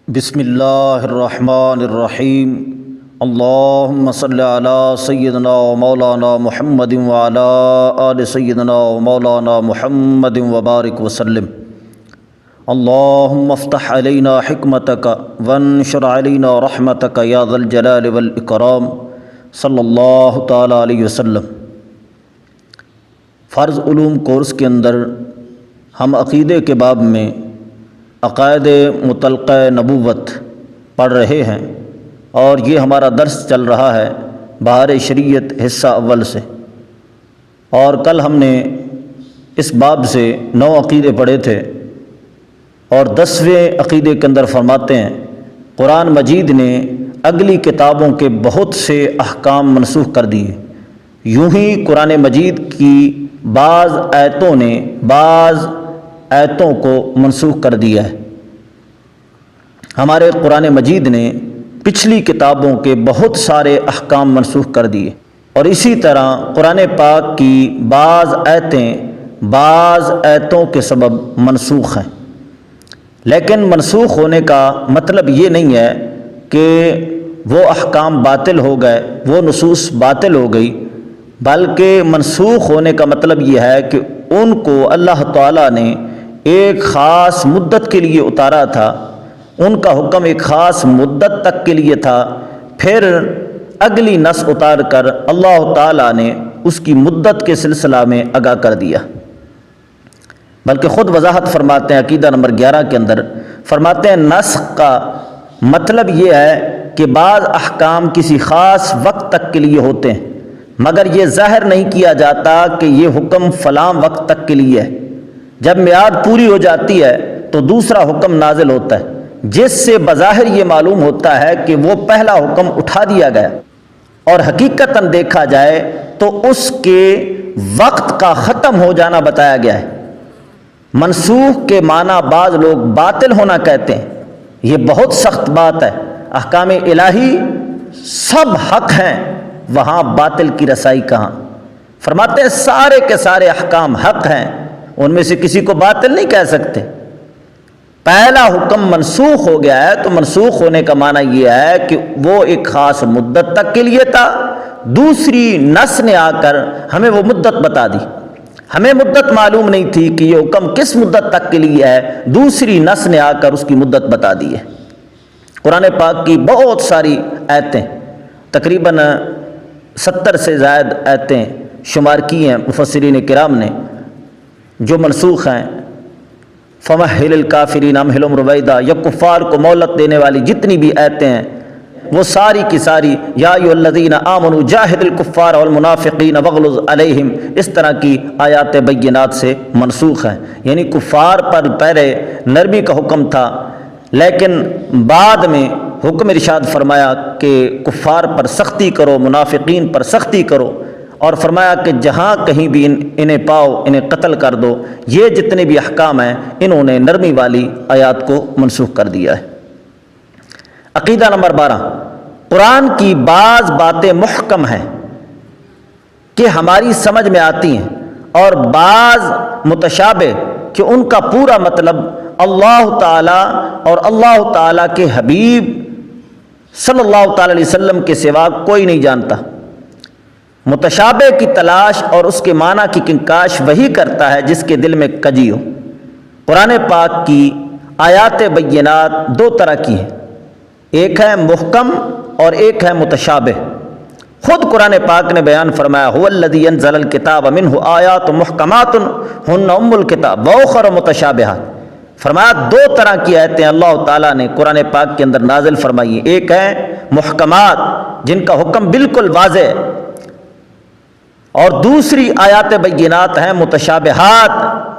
بسم اللہ الرحمن الرحیم اللہم صلی علی سیدنا و مولانا محمد وعلی آل سیدنا و مولانا محمد وبارک وسلم اللہم افتح علینا حکمتک وانشر علینا رحمتک یا ذا الجلال والاکرام صلی اللہ تعالی علیہ وسلم۔ فرض علوم کورس کے اندر ہم عقیدے کے باب میں عقائد متعلقہ نبوت پڑھ رہے ہیں اور یہ ہمارا درس چل رہا ہے بہار شریعت حصہ اول سے، اور کل ہم نے اس باب سے 9 عقیدے پڑھے تھے، اور 10ویں عقیدے کے اندر فرماتے ہیں قرآن مجید نے اگلی کتابوں کے بہت سے احکام منسوخ کر دیے، یوں ہی قرآن مجید کی بعض آیتوں نے بعض آیتوں کو منسوخ کر دیا ہے۔ ہمارے قرآن مجید نے پچھلی کتابوں کے بہت سارے احکام منسوخ کر دیے، اور اسی طرح قرآن پاک کی بعض آیتیں بعض آیتوں کے سبب منسوخ ہیں، لیکن منسوخ ہونے کا مطلب یہ نہیں ہے کہ وہ احکام باطل ہو گئے، وہ نصوص باطل ہو گئی، بلکہ منسوخ ہونے کا مطلب یہ ہے کہ ان کو اللہ تعالیٰ نے ایک خاص مدت کے لیے اتارا تھا، ان کا حکم ایک خاص مدت تک کے لیے تھا، پھر اگلی نس اتار کر اللہ تعالیٰ نے اس کی مدت کے سلسلہ میں آگاہ کر دیا۔ بلکہ خود وضاحت فرماتے ہیں عقیدہ نمبر 11 کے اندر، فرماتے ہیں نسخ کا مطلب یہ ہے کہ بعض احکام کسی خاص وقت تک کے لیے ہوتے ہیں، مگر یہ ظاہر نہیں کیا جاتا کہ یہ حکم فلاں وقت تک کے لیے ہے۔ جب میعاد پوری ہو جاتی ہے تو دوسرا حکم نازل ہوتا ہے، جس سے بظاہر یہ معلوم ہوتا ہے کہ وہ پہلا حکم اٹھا دیا گیا، اور حقیقتاً دیکھا جائے تو اس کے وقت کا ختم ہو جانا بتایا گیا ہے۔ منسوخ کے معنی بعض لوگ باطل ہونا کہتے ہیں، یہ بہت سخت بات ہے۔ احکام الہی سب حق ہیں، وہاں باطل کی رسائی کہاں؟ فرماتے ہیں سارے کے سارے احکام حق ہیں، ان میں سے کسی کو باطل نہیں کہہ سکتے۔ پہلا حکم منسوخ ہو گیا ہے تو منسوخ ہونے کا معنی یہ ہے کہ وہ ایک خاص مدت تک کے لیے تھا، دوسری نس نے آ کر ہمیں وہ مدت بتا دی۔ ہمیں مدت معلوم نہیں تھی کہ یہ حکم کس مدت تک کے لیے ہے، دوسری نس نے آ کر اس کی مدت بتا دی ہے۔ قرآن پاک کی بہت ساری آیتیں، تقریباً 70 سے زائد آیتیں شمار کی ہیں مفسرین کرام نے جو منسوخ ہیں۔ فَمَهِّلِ الْكَافِرِينَ أَمْهِلْهُمْ رُوَيْدًا، یا کفار کو مہلت دینے والی جتنی بھی آیتیں ہیں وہ ساری کی ساری یا ایھا الذین آمنوا جاہدوا الکفار والمنافقین واغلظ علیہم، اس طرح کی آیات بینات سے منسوخ ہیں۔ یعنی کفار پر پہلے نرمی کا حکم تھا، لیکن بعد میں حکم ارشاد فرمایا کہ کفار پر سختی کرو، منافقین پر سختی کرو، اور فرمایا کہ جہاں کہیں بھی انہیں پاؤ انہیں قتل کر دو۔ یہ جتنے بھی احکام ہیں انہوں نے نرمی والی آیات کو منسوخ کر دیا ہے۔ عقیدہ نمبر 12، قرآن کی بعض باتیں محکم ہیں کہ ہماری سمجھ میں آتی ہیں، اور بعض متشابہ کہ ان کا پورا مطلب اللہ تعالیٰ اور اللہ تعالیٰ کے حبیب صلی اللہ تعالی علیہ وسلم کے سوا کوئی نہیں جانتا۔ متشابہ کی تلاش اور اس کے معنی کی کنکاش وہی کرتا ہے جس کے دل میں کجی ہو۔ قرآن پاک کی آیات بینات 2 طرح کی ہیں، ایک ہے محکم اور ایک ہے متشابہ۔ خود قرآن پاک نے بیان فرمایا هو الذی انزل الکتاب منہ آیات محکمات ہن ام الکتاب واخر متشابہات۔ فرمایا 2 طرح کی آیتیں اللہ تعالیٰ نے قرآن پاک کے اندر نازل فرمائی، ایک ہے محکمات جن کا حکم بالکل واضح ہے، اور دوسری آیات بینات ہیں متشابہات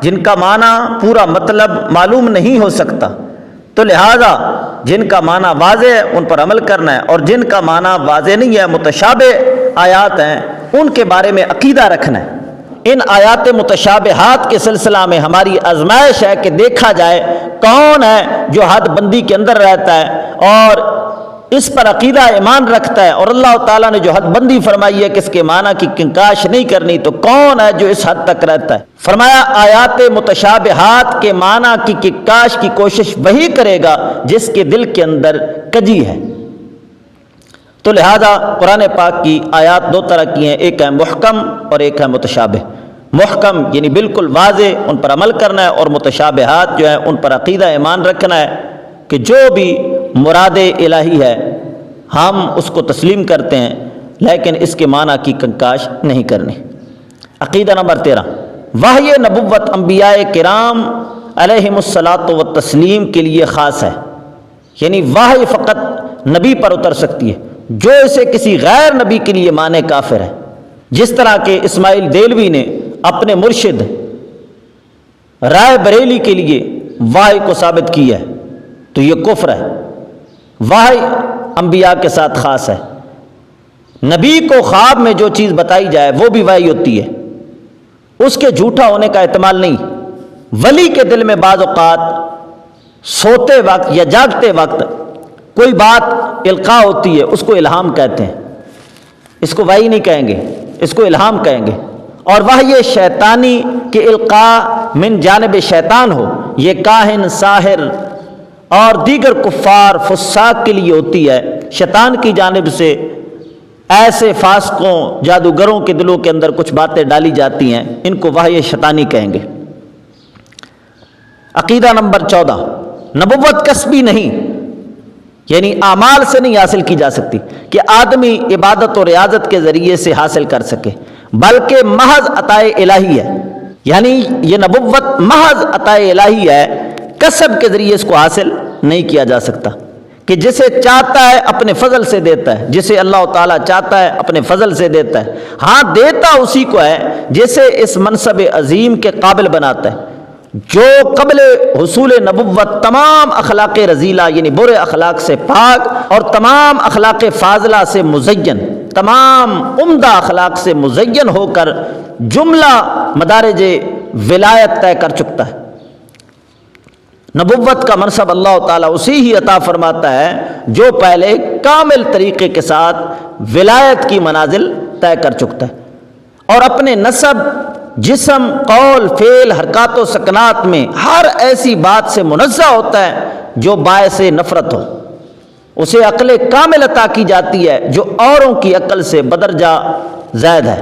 جن کا معنی پورا مطلب معلوم نہیں ہو سکتا، تو لہذا جن کا معنی واضح ہے ان پر عمل کرنا ہے، اور جن کا معنی واضح نہیں ہے متشابہ آیات ہیں ان کے بارے میں عقیدہ رکھنا ہے۔ ان آیات متشابہات کے سلسلہ میں ہماری آزمائش ہے کہ دیکھا جائے کون ہے جو حد بندی کے اندر رہتا ہے اور اس پر عقیدہ ایمان رکھتا ہے، اور اللہ تعالیٰ نے جو حد بندی فرمائی ہے کہ اس کے معنی کی کنکاش نہیں کرنی، تو کون ہے جو اس حد تک رہتا ہے؟ فرمایا آیات متشابہات کے معنی کی کنکاش کی کوشش وہی کرے گا جس کے دل کے اندر کجی ہے۔ تو لہذا قرآن پاک کی آیات دو طرح کی ہیں، ایک ہے محکم اور ایک ہے متشابہ۔ محکم یعنی بالکل واضح، ان پر عمل کرنا ہے، اور متشابہات جو ہیں ان پر عقیدہ ایمان رکھنا ہے کہ جو بھی مراد الہی ہے ہم اس کو تسلیم کرتے ہیں، لیکن اس کے معنی کی کنکاش نہیں کرنی۔ عقیدہ نمبر 13، وحی نبوت انبیاء کرام علیہم الصلاۃ والتسلیم کے لیے خاص ہے، یعنی وحی فقط نبی پر اتر سکتی ہے، جو اسے کسی غیر نبی کے لیے مانے کافر ہے۔ جس طرح کہ اسماعیل دیلوی نے اپنے مرشد رائے بریلی کے لیے وحی کو ثابت کیا ہے، تو یہ کفر ہے۔ وحی انبیاء کے ساتھ خاص ہے، نبی کو خواب میں جو چیز بتائی جائے وہ بھی وحی ہوتی ہے، اس کے جھوٹا ہونے کا احتمال نہیں۔ ولی کے دل میں بعض اوقات سوتے وقت یا جاگتے وقت کوئی بات القاء ہوتی ہے، اس کو الہام کہتے ہیں، اس کو وحی نہیں کہیں گے، اس کو الہام کہیں گے۔ اور وحی شیطانی کہ القاء من جانب شیطان ہو، یہ کاہن، ساحر اور دیگر کفار فساق کے لیے ہوتی ہے، شیطان کی جانب سے ایسے فاسقوں جادوگروں کے دلوں کے اندر کچھ باتیں ڈالی جاتی ہیں، ان کو وحی شیطانی کہیں گے۔ عقیدہ نمبر 14، نبوت کسبی نہیں، یعنی اعمال سے نہیں حاصل کی جا سکتی کہ آدمی عبادت و ریاضت کے ذریعے سے حاصل کر سکے، بلکہ محض عطائے الہی ہے، یعنی یہ نبوت محض عطائے الہی ہے، کسب کے ذریعے اس کو حاصل نہیں کیا جا سکتا، کہ جسے چاہتا ہے اپنے فضل سے دیتا ہے، جسے اللہ تعالیٰ چاہتا ہے اپنے فضل سے دیتا ہے، ہاں دیتا اسی کو ہے جسے اس منصب عظیم کے قابل بناتا ہے، جو قبل حصول نبوت تمام اخلاق رذیلہ یعنی برے اخلاق سے پاک اور تمام اخلاق فاضلہ سے مزین، تمام عمدہ اخلاق سے مزین ہو کر جملہ مدارج ولایت طے کر چکتا ہے۔ نبوت کا منصب اللہ تعالیٰ اسی ہی عطا فرماتا ہے جو پہلے کامل طریقے کے ساتھ ولایت کی منازل طے کر چکتا ہے، اور اپنے نسب، جسم، قول، فعل، حرکات و سکنات میں ہر ایسی بات سے منزہ ہوتا ہے جو باعث نفرت ہو، اسے عقل کامل عطا کی جاتی ہے جو اوروں کی عقل سے بدرجہ زائد ہے۔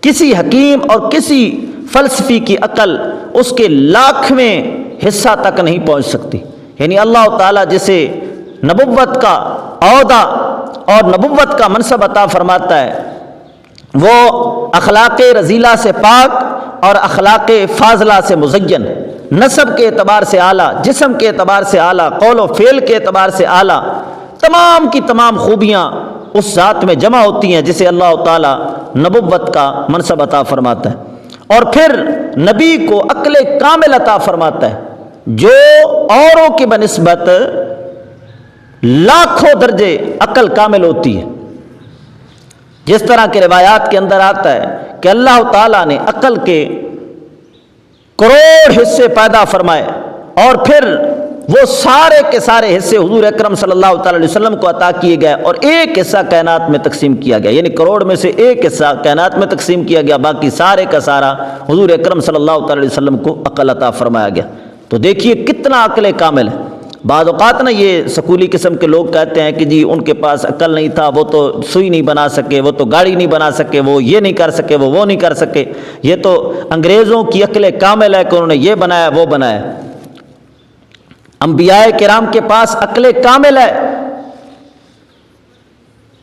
کسی حکیم اور کسی فلسفی کی عقل اس کے لاکھویں حصہ تک نہیں پہنچ سکتی، یعنی اللہ تعالیٰ جسے نبوت کا عہدہ اور نبوت کا منصب عطا فرماتا ہے وہ اخلاق رذیلہ سے پاک اور اخلاق فاضلہ سے مزین، نسب کے اعتبار سے اعلیٰ، جسم کے اعتبار سے اعلیٰ، قول و فعل کے اعتبار سے اعلیٰ، تمام کی تمام خوبیاں اس ذات میں جمع ہوتی ہیں جسے اللہ تعالیٰ نبوت کا منصب عطا فرماتا ہے، اور پھر نبی کو عقل کامل عطا فرماتا ہے جو اوروں کی بنسبت لاکھوں درجے عقل کامل ہوتی ہے۔ جس طرح کے روایات کے اندر آتا ہے کہ اللہ تعالیٰ نے عقل کے کروڑ حصے پیدا فرمائے، اور پھر وہ سارے کے سارے حصے حضور اکرم صلی اللہ تعالی علیہ وسلم کو عطا کیے گئے، اور ایک حصہ کائنات میں تقسیم کیا گیا، یعنی کروڑ میں سے ایک حصہ کائنات میں تقسیم کیا گیا، باقی سارے کا سارا حضور اکرم صلی اللہ تعالی علیہ وسلم کو عقل عطا فرمایا گیا۔ تو دیکھیے کتنا عقل کامل ہے۔ بعض اوقات نا یہ سکولی قسم کے لوگ کہتے ہیں کہ جی ان کے پاس عقل نہیں تھا، وہ تو سوئی نہیں بنا سکے، وہ تو گاڑی نہیں بنا سکے، وہ یہ نہیں کر سکے، وہ نہیں کر سکے، یہ تو انگریزوں کی عقل کامل ہے کہ انہوں نے یہ بنایا وہ بنایا۔ انبیاء کرام کے پاس عقل کامل ہے،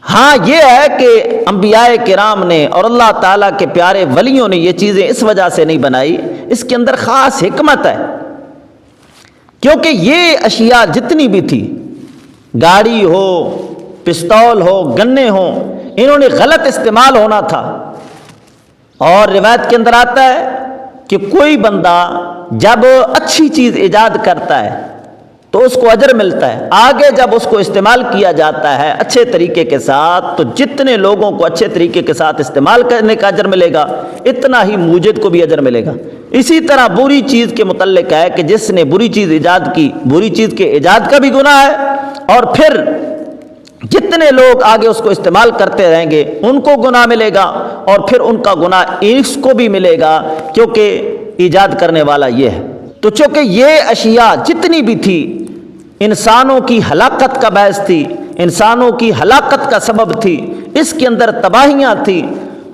ہاں یہ ہے کہ انبیاء کرام نے اور اللہ تعالیٰ کے پیارے ولیوں نے یہ چیزیں اس وجہ سے نہیں بنائی، اس کے اندر خاص حکمت ہے، کیونکہ یہ اشیاء جتنی بھی تھی، گاڑی ہو، پستول ہو، گنے ہوں، انہوں نے غلط استعمال ہونا تھا۔ اور روایت کے اندر آتا ہے کہ کوئی بندہ جب اچھی چیز ایجاد کرتا ہے تو اس کو اجر ملتا ہے، آگے جب اس کو استعمال کیا جاتا ہے اچھے طریقے کے ساتھ تو جتنے لوگوں کو اچھے طریقے کے ساتھ استعمال کرنے کا اجر ملے گا اتنا ہی موجد کو بھی اجر ملے گا۔ اسی طرح بری چیز کے متعلق ہے کہ جس نے بری چیز ایجاد کی، بری چیز کے ایجاد کا بھی گناہ ہے، اور پھر جتنے لوگ آگے اس کو استعمال کرتے رہیں گے ان کو گناہ ملے گا، اور پھر ان کا گناہ اس کو بھی ملے گا، کیونکہ ایجاد کرنے والا یہ ہے۔ تو چونکہ یہ اشیاء جتنی بھی تھی انسانوں کی ہلاکت کا باعث تھی، انسانوں کی ہلاکت کا سبب تھی، اس کے اندر تباہیاں تھی،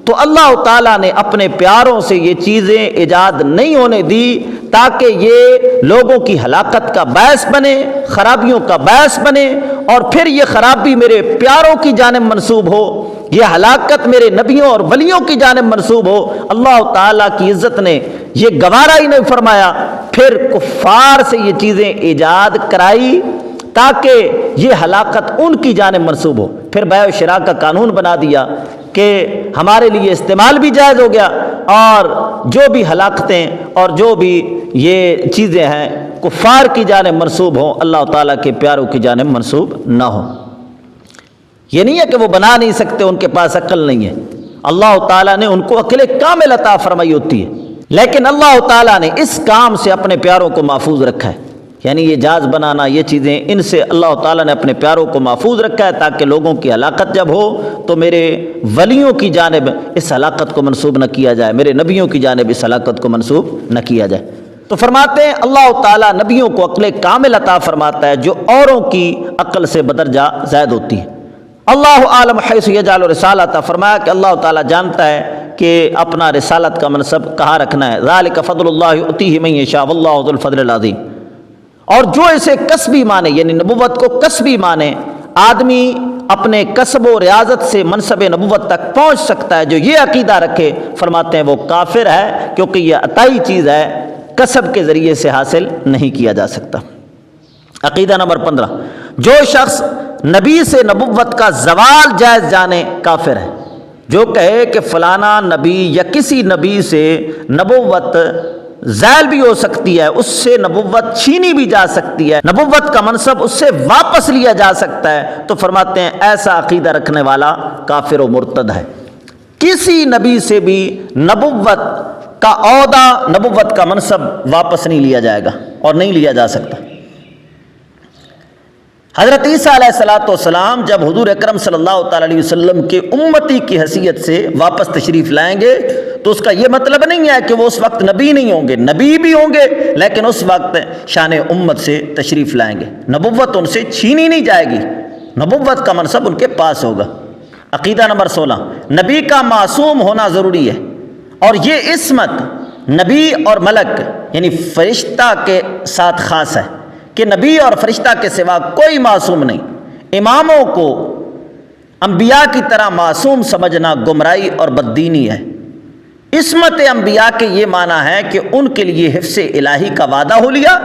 تو اللہ تعالیٰ نے اپنے پیاروں سے یہ چیزیں ایجاد نہیں ہونے دی تاکہ یہ لوگوں کی ہلاکت کا باعث بنے، خرابیوں کا باعث بنے، اور پھر یہ خرابی میرے پیاروں کی جانب منسوب ہو، یہ ہلاکت میرے نبیوں اور ولیوں کی جانب منسوب ہو۔ اللہ تعالیٰ کی عزت نے یہ گوارا ہی نہیں فرمایا، پھر کفار سے یہ چیزیں ایجاد کرائی تاکہ یہ ہلاکت ان کی جانب منسوب ہو۔ پھر بیع و شراء کا قانون بنا دیا کہ ہمارے لیے استعمال بھی جائز ہو گیا، اور جو بھی ہلاکتیں اور جو بھی یہ چیزیں ہیں کفار کی جانب منسوب ہوں، اللہ تعالیٰ کے پیاروں کی جانب منسوب نہ ہوں۔ یہ نہیں ہے کہ وہ بنا نہیں سکتے، ان کے پاس عقل نہیں ہے، اللہ تعالیٰ نے ان کو عقل کامل عطا فرمائی ہوتی ہے، لیکن اللہ تعالیٰ نے اس کام سے اپنے پیاروں کو محفوظ رکھا ہے، یعنی یہ جہاز بنانا، یہ چیزیں، ان سے اللہ تعالیٰ نے اپنے پیاروں کو محفوظ رکھا ہے تاکہ لوگوں کی ہلاکت جب ہو تو میرے ولیوں کی جانب اس ہلاکت کو منسوب نہ کیا جائے، میرے نبیوں کی جانب اس ہلاکت کو منسوب نہ کیا جائے۔ تو فرماتے ہیں اللہ تعالیٰ نبیوں کو عقل کامل عطا فرماتا ہے جو اوروں کی عقل سے بدرجہ زائد ہوتی ہے۔ اللہ عالم حیث یجعل رسالۃ، فرمایا کہ اللہ تعالیٰ جانتا ہے کہ اپنا رسالت کا منصب کہاں رکھنا ہے۔ ذالک فضل اللہ یؤتیہ من یشاء واللہ ذو الفضل العظیم۔ اور جو اسے کسبی مانے، یعنی نبوت کو کسبی مانے، آدمی اپنے کسب و ریاضت سے منصب نبوت تک پہنچ سکتا ہے، جو یہ عقیدہ رکھے فرماتے ہیں وہ کافر ہے، کیونکہ یہ عطائی چیز ہے، کسب کے ذریعے سے حاصل نہیں کیا جا سکتا۔ عقیدہ نمبر 15، جو شخص نبی سے نبوت کا زوال جائز جانے کافر ہے۔ جو کہے کہ فلانا نبی یا کسی نبی سے نبوت زائل بھی ہو سکتی ہے، اس سے نبوت چھینی بھی جا سکتی ہے، نبوت کا منصب اس سے واپس لیا جا سکتا ہے، تو فرماتے ہیں ایسا عقیدہ رکھنے والا کافر و مرتد ہے۔ کسی نبی سے بھی نبوت کا عہدہ، نبوت کا منصب واپس نہیں لیا جائے گا اور نہیں لیا جا سکتا۔ حضرت عیسیٰ علیہ الصلوۃ والسلام جب حضور اکرم صلی اللہ تعالی علیہ وسلم کے امتی کی حیثیت سے واپس تشریف لائیں گے تو اس کا یہ مطلب نہیں ہے کہ وہ اس وقت نبی نہیں ہوں گے، نبی بھی ہوں گے، لیکن اس وقت شان امت سے تشریف لائیں گے، نبوت ان سے چھینی نہیں جائے گی، نبوت کا منصب ان کے پاس ہوگا۔ عقیدہ نمبر 16، نبی کا معصوم ہونا ضروری ہے، اور یہ عصمت نبی اور ملک یعنی فرشتہ کے ساتھ خاص ہے کہ نبی اور فرشتہ کے سوا کوئی معصوم نہیں۔ اماموں کو انبیاء کی طرح معصوم سمجھنا گمراہی اور بددینی ہے۔ عصمت انبیاء کے یہ معنی ہے کہ ان کے لیے حفظ الہی کا وعدہ ہو لیا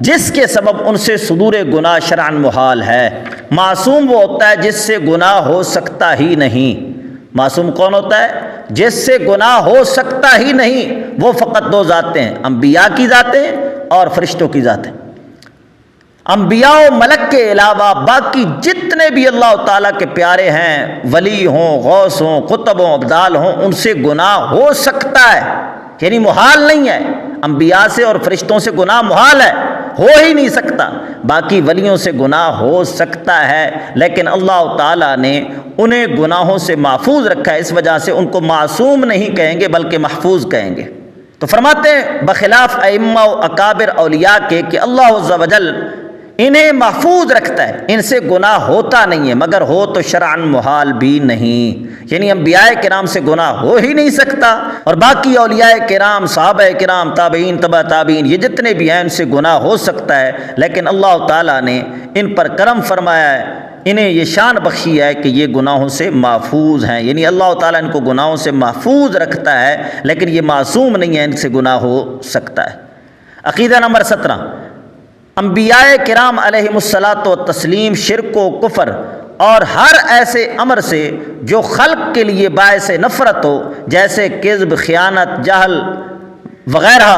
جس کے سبب ان سے صدور گناہ شرعاً محال ہے۔ معصوم وہ ہوتا ہے جس سے گناہ ہو سکتا ہی نہیں۔ معصوم کون ہوتا ہے؟ جس سے گناہ ہو سکتا ہی نہیں۔ وہ فقط دو ذاتیں ہیں، انبیاء کی ذاتیں اور فرشتوں کی ذاتیں۔ انبیاء و ملک کے علاوہ باقی جتنے بھی اللہ تعالیٰ کے پیارے ہیں، ولی ہوں، غوث ہوں، قطب ہوں، ابدال ہوں، ان سے گناہ ہو سکتا ہے، یعنی محال نہیں ہے۔ انبیاء سے اور فرشتوں سے گناہ محال ہے، ہو ہی نہیں سکتا۔ باقی ولیوں سے گناہ ہو سکتا ہے، لیکن اللہ تعالیٰ نے انہیں گناہوں سے محفوظ رکھا ہے، اس وجہ سے ان کو معصوم نہیں کہیں گے بلکہ محفوظ کہیں گے۔ تو فرماتے ہیں بخلاف ائمہ و اکابر اولیاء کے کہ اللہ عز و جل انہیں محفوظ رکھتا ہے، ان سے گناہ ہوتا نہیں ہے، مگر ہو تو شرعاً محال بھی نہیں، یعنی انبیاء کرام سے گناہ ہو ہی نہیں سکتا، اور باقی اولیاء کرام، صحابہ کرام، تابعین، تبع تابعین، یہ جتنے بھی ہیں ان سے گناہ ہو سکتا ہے، لیکن اللہ تعالیٰ نے ان پر کرم فرمایا ہے، انہیں یہ شان بخشی ہے کہ یہ گناہوں سے محفوظ ہیں، یعنی اللہ تعالیٰ ان کو گناہوں سے محفوظ رکھتا ہے، لیکن یہ معصوم نہیں ہے، ان سے گناہ ہو سکتا ہے۔ عقیدہ نمبر 17، انبیاء کرام علیہم الصلاۃ والتسلیم شرک و کفر اور ہر ایسے امر سے جو خلق کے لیے باعث نفرت ہو، جیسے کذب، خیانت، جہل وغیرہ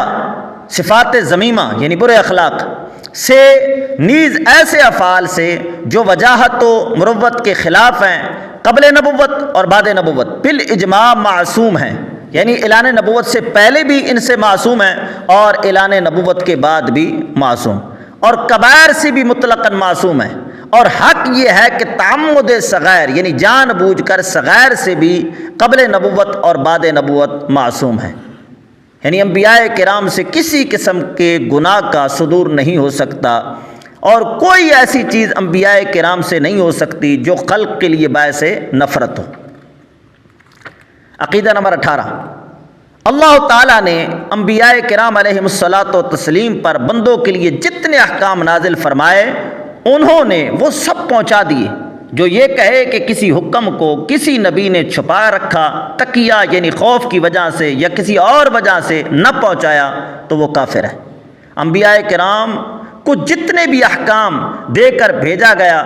صفات ذمیمہ یعنی برے اخلاق سے، نیز ایسے افعال سے جو وجاہت و مروت کے خلاف ہیں، قبل نبوت اور بعد نبوت بالاجماع معصوم ہیں، یعنی اعلان نبوت سے پہلے بھی ان سے معصوم ہیں اور اعلان نبوت کے بعد بھی معصوم، اور کبائر سے بھی مطلقاً معصوم ہیں، اور حق یہ ہے کہ تعمد صغیر یعنی جان بوجھ کر صغیر سے بھی قبل نبوت اور بعد نبوت معصوم ہے، یعنی انبیاء کرام سے کسی قسم کے گناہ کا صدور نہیں ہو سکتا، اور کوئی ایسی چیز انبیاء کرام سے نہیں ہو سکتی جو خلق کے لیے باعث نفرت ہو۔ عقیدہ نمبر 18، اللہ تعالیٰ نے انبیاء کرام علیہم الصلاۃ والتسلیم پر بندوں کے لیے جتنے احکام نازل فرمائے انہوں نے وہ سب پہنچا دیے۔ جو یہ کہے کہ کسی حکم کو کسی نبی نے چھپا رکھا، تقیہ یعنی خوف کی وجہ سے یا کسی اور وجہ سے نہ پہنچایا، تو وہ کافر ہے۔ انبیاء کرام کو جتنے بھی احکام دے کر بھیجا گیا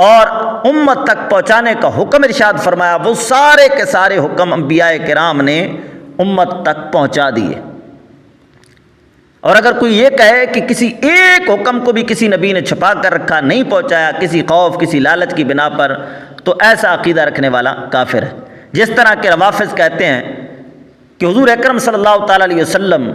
اور امت تک پہنچانے کا حکم ارشاد فرمایا، وہ سارے کے سارے حکم انبیاء کرام نے امت تک پہنچا دیے۔ اور اگر کوئی یہ کہے کہ کسی ایک حکم کو بھی کسی نبی نے چھپا کر رکھا، نہیں پہنچایا، کسی خوف کسی لالچ کی بنا پر، تو ایسا عقیدہ رکھنے والا کافر ہے۔ جس طرح کہ روافض کہتے ہیں کہ حضور اکرم صلی اللہ تعالیٰ علیہ وسلم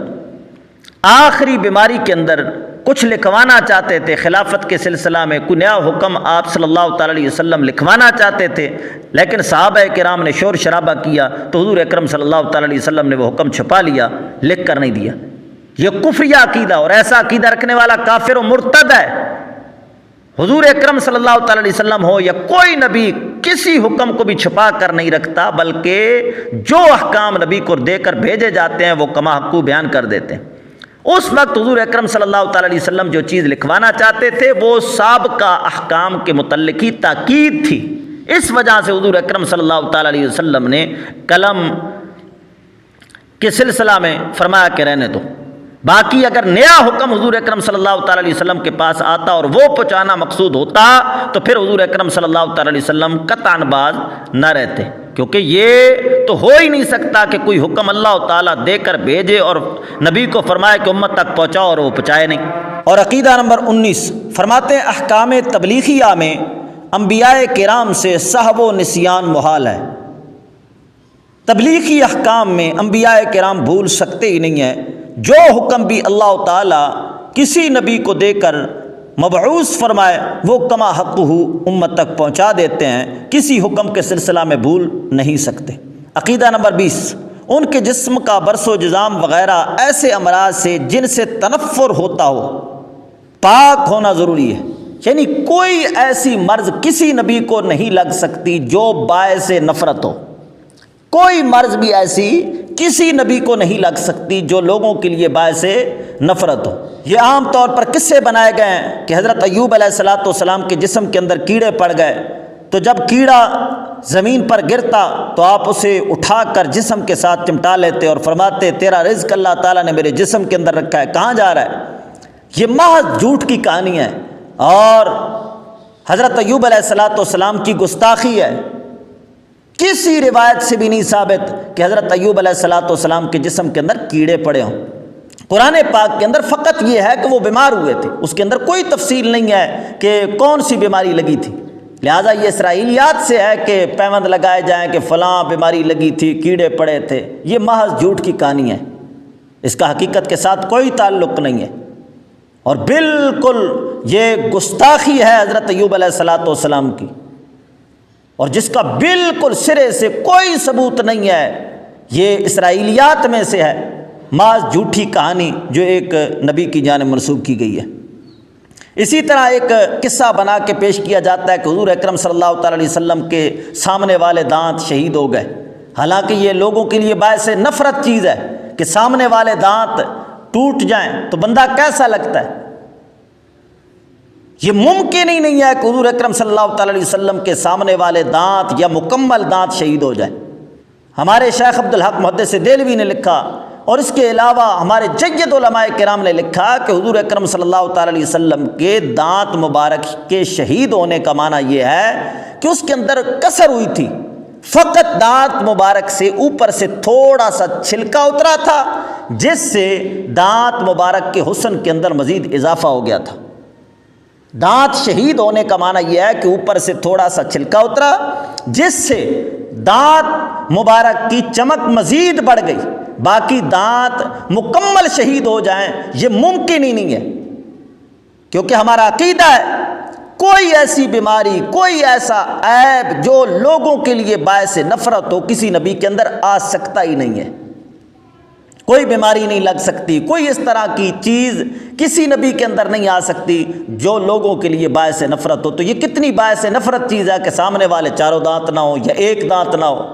آخری بیماری کے اندر کچھ لکھوانا چاہتے تھے، خلافت کے سلسلہ میں کوئی نیا حکم آپ صلی اللہ تعالیٰ علیہ وسلم لکھوانا چاہتے تھے، لیکن صحابہ کرام نے شور شرابہ کیا تو حضور اکرم صلی اللہ تعالیٰ علیہ وسلم نے وہ حکم چھپا لیا، لکھ کر نہیں دیا۔ یہ کفریہ عقیدہ، اور ایسا عقیدہ رکھنے والا کافر و مرتد ہے۔ حضور اکرم صلی اللہ تعالیٰ علیہ وسلم ہو یا کوئی نبی کسی حکم کو بھی چھپا کر نہیں رکھتا، بلکہ جو احکام نبی کو دے کر بھیجے جاتے ہیں وہ کما حقو بیان کر دیتے ہیں۔ اس وقت حضور اکرم صلی اللہ تعالیٰ علیہ وسلم جو چیز لکھوانا چاہتے تھے وہ سابقہ احکام کے متعلق ہی تاکید تھی، اس وجہ سے حضور اکرم صلی اللہ تعالیٰ علیہ وسلم نے قلم کے سلسلہ میں فرمایا کہ رہنے دو۔ باقی اگر نیا حکم حضور اکرم صلی اللہ تعالیٰ علیہ وسلم کے پاس آتا اور وہ پہنچانا مقصود ہوتا تو پھر حضور اکرم صلی اللہ تعالیٰ علیہ وسلم قطعاً باز نہ رہتے، کیونکہ یہ تو ہو ہی نہیں سکتا کہ کوئی حکم اللہ تعالیٰ دے کر بھیجے اور نبی کو فرمائے کہ امت تک پہنچاؤ اور وہ پہنچائے نہیں۔ اور عقیدہ نمبر 19 فرماتے ہیں احکام تبلیغیہ میں انبیاء کرام سے سہو و نسیان محال ہے۔ تبلیغی احکام میں انبیاء کرام بھول سکتے ہی نہیں ہیں، جو حکم بھی اللہ تعالیٰ کسی نبی کو دے کر مبعوث فرمائے وہ کما حق ہو امت تک پہنچا دیتے ہیں، کسی حکم کے سلسلہ میں بھول نہیں سکتے۔ عقیدہ نمبر 20 ان کے جسم کا برس و جزام وغیرہ ایسے امراض سے جن سے تنفر ہوتا ہو پاک ہونا ضروری ہے، یعنی کوئی ایسی مرض کسی نبی کو نہیں لگ سکتی جو باعث نفرت ہو، کوئی مرض بھی ایسی کسی نبی کو نہیں لگ سکتی جو لوگوں کے لیے باعث نفرت ہو۔ یہ عام طور پر قصے بنائے گئے ہیں کہ حضرت ایوب علیہ الصلاۃ والسلام کے جسم کے اندر کیڑے پڑ گئے، تو جب کیڑا زمین پر گرتا تو آپ اسے اٹھا کر جسم کے ساتھ چمٹا لیتے اور فرماتے تیرا رزق اللہ تعالیٰ نے میرے جسم کے اندر رکھا ہے، کہاں جا رہا ہے؟ یہ محض جھوٹ کی کہانی ہے اور حضرت ایوب علیہ الصلاۃ والسلام کی گستاخی ہے۔ کسی روایت سے بھی نہیں ثابت کہ حضرت ایوب علیہ الصلاۃ والسلام کے جسم کے اندر کیڑے پڑے ہوں۔ قرآن پاک کے اندر فقط یہ ہے کہ وہ بیمار ہوئے تھے، اس کے اندر کوئی تفصیل نہیں ہے کہ کون سی بیماری لگی تھی، لہٰذا یہ اسرائیلیات سے ہے کہ پیوند لگائے جائیں کہ فلاں بیماری لگی تھی، کیڑے پڑے تھے، یہ محض جھوٹ کی کہانی ہے، اس کا حقیقت کے ساتھ کوئی تعلق نہیں ہے، اور بالکل یہ گستاخی ہے حضرت ایوب علیہ الصلاۃ والسلام کی، اور جس کا بالکل سرے سے کوئی ثبوت نہیں ہے، یہ اسرائیلیات میں سے ہے، محض جھوٹی کہانی جو ایک نبی کی جانب منسوب کی گئی ہے۔ اسی طرح ایک قصہ بنا کے پیش کیا جاتا ہے کہ حضور اکرم صلی اللہ تعالیٰ علیہ وسلم کے سامنے والے دانت شہید ہو گئے، حالانکہ یہ لوگوں کے لیے باعث نفرت چیز ہے کہ سامنے والے دانت ٹوٹ جائیں تو بندہ کیسا لگتا ہے۔ یہ ممکن ہی نہیں ہے کہ حضور اکرم صلی اللہ تعالیٰ علیہ وسلم کے سامنے والے دانت یا مکمل دانت شہید ہو جائے۔ ہمارے شیخ عبدالحق محدث دہلوی نے لکھا اور اس کے علاوہ ہمارے جید علماء کرام نے لکھا کہ حضور اکرم صلی اللہ تعالیٰ علیہ وسلم کے دانت مبارک کے شہید ہونے کا معنی یہ ہے کہ اس کے اندر کسر ہوئی تھی، فقط دانت مبارک سے اوپر سے تھوڑا سا چھلکا اترا تھا، جس سے دانت مبارک کے حسن کے اندر مزید اضافہ ہو گیا تھا۔ دانت شہید ہونے کا معنی یہ ہے کہ اوپر سے تھوڑا سا چھلکا اترا جس سے دانت مبارک کی چمک مزید بڑھ گئی، باقی دانت مکمل شہید ہو جائیں یہ ممکن ہی نہیں ہے، کیونکہ ہمارا عقیدہ ہے کوئی ایسی بیماری، کوئی ایسا عیب جو لوگوں کے لیے باعث نفرت ہو، کسی نبی کے اندر آ سکتا ہی نہیں ہے۔ کوئی بیماری نہیں لگ سکتی، کوئی اس طرح کی چیز کسی نبی کے اندر نہیں آ سکتی جو لوگوں کے لیے باعث نفرت ہو۔ تو یہ کتنی باعث نفرت چیز ہے کہ سامنے والے چاروں دانت نہ ہو یا ایک دانت نہ ہو،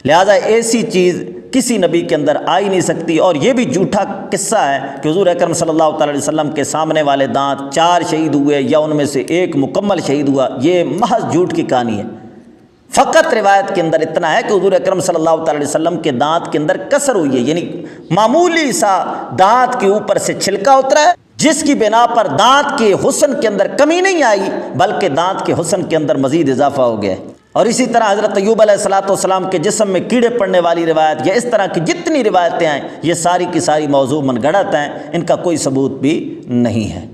لہٰذا ایسی چیز کسی نبی کے اندر آ ہی نہیں سکتی۔ اور یہ بھی جھوٹا قصہ ہے کہ حضور اکرم صلی اللہ تعالی علیہ وسلم کے سامنے والے دانت 4 شہید ہوئے یا ان میں سے ایک مکمل شہید ہوا، یہ محض جھوٹ کی کہانی ہے۔ فقط روایت کے اندر اتنا ہے کہ حضور اکرم صلی اللہ تعالی علیہ وسلم کے دانت کے اندر کسر ہوئی ہے، یعنی معمولی سا دانت کے اوپر سے چھلکا اترا ہے، جس کی بنا پر دانت کے حسن کے اندر کمی نہیں آئی بلکہ دانت کے حسن کے اندر مزید اضافہ ہو گیا ہے۔ اور اسی طرح حضرت ایوب علیہ السلام کے جسم میں کیڑے پڑنے والی روایت یا اس طرح کی جتنی روایتیں ہیں یہ ساری کی ساری موضوع من گڑت ہیں، ان کا کوئی ثبوت بھی نہیں ہے۔